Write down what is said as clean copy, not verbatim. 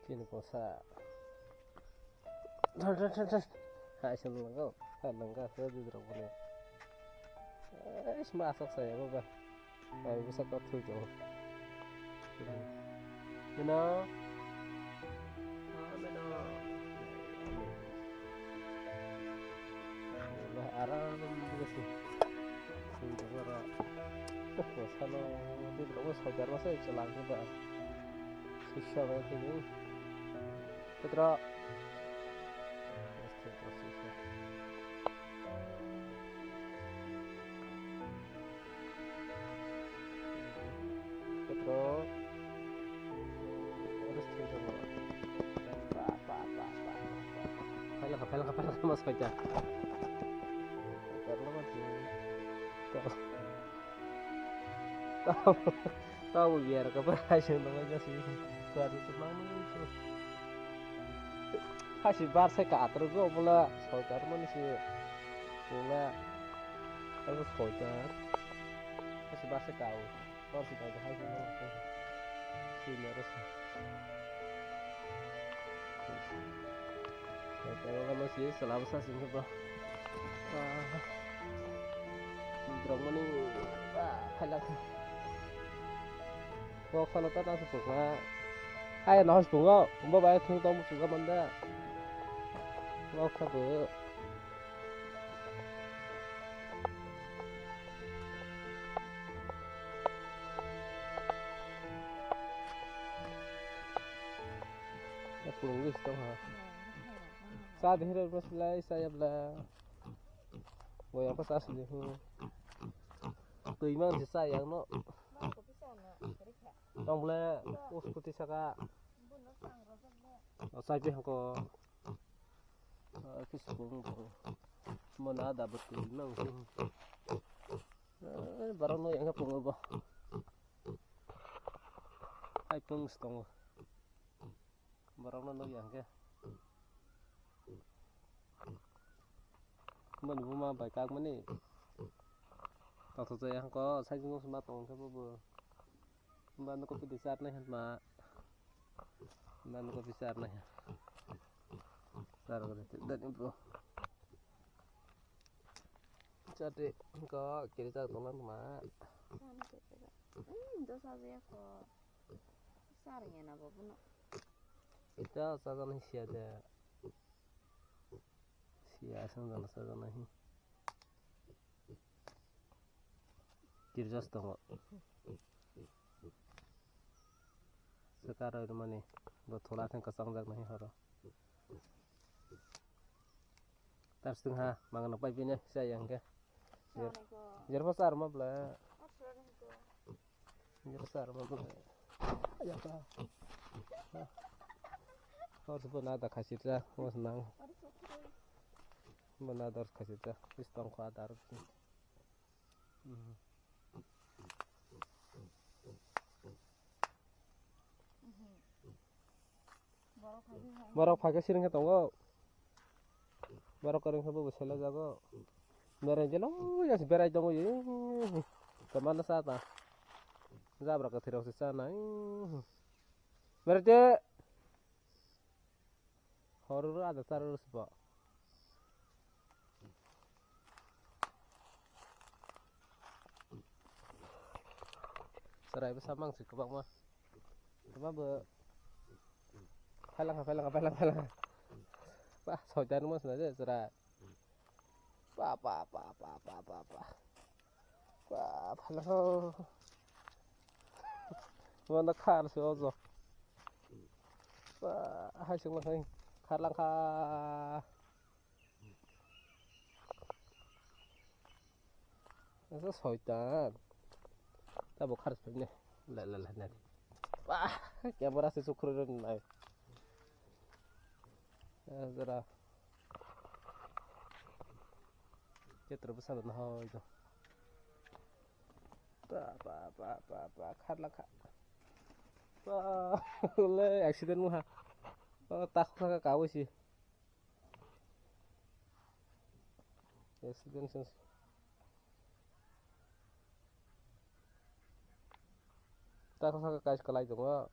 Kini posa. Dan. Hai seneng kau. Nangka saya di dalam ini. Masak saya apa? Saya bisa kau tuh jauh. You know. Aram juga sih. Sudah berapa? Kalau di dalam saudara saya celang juga. Susah banget ini. Petra. Petro. Harus terus Kapal mas baca. Karena masih tahu tahu biar keberhasilan namanya sih. Baru senang nih. Kasih bar saya ke atas gua pula saudara mana sih pula harus saudara kasih bar saya kau harus kita aja hasil mana sih harus saudara mana sih selalu saya sih coba drama nih kalah gua kalau tak tahu bunga hai nó bunga mbak bay thương tông bunga manda gua kabe Pulungis dong ha. Saat ini harus mulai saya bela. Goyang pas asli hu. Tuh imang si sayang no. Tong bela us putih saka. Saya pih ko. Kisbung. Mana ada betul imang sih. Barang no yang ngapung ba. Ai pung stong. Barang nano yang ke mình cũng mà bài ca mình đi tao thực sự không có sai chung không tông cái bữa mà nó có bị sát này mà nó có bị sát này rồi đất những bữa jadi có kiri ta tông lắm mà itu saja kok sarnya napa pun itu sasaran siada siasan dan sasaran ini kirjas dong sekarang itu mana buat thola kan kesang jak nahi haro tar setengah mangan apa ini sayang ke jar pasar mah bela jar pasar mah bela ya ka harus pun ada kasih dah, mau senang. Mana ada harus kasih dah, pistong kuat harus. Baru pakai sireng ketemu. Baru kering sabu bersela jago. Mereka jelo, ya seberai jago ye. Kemana saat ah? Zabrak ke tirau sana. Mereka horor ada terus pak serai besamang sih kebang mah cuma be halang pak sojan mas aja serai pak halang mana kar sih ozo pak hasil lagi khát lăng kha rất sôi ta ta buộc khát này lại này wah kamera si sukron này zara kita terbesar dan hal itu khát lăng kha le accident mu ha takut ke kau sih accident sens takut ke kau sekolah itu mah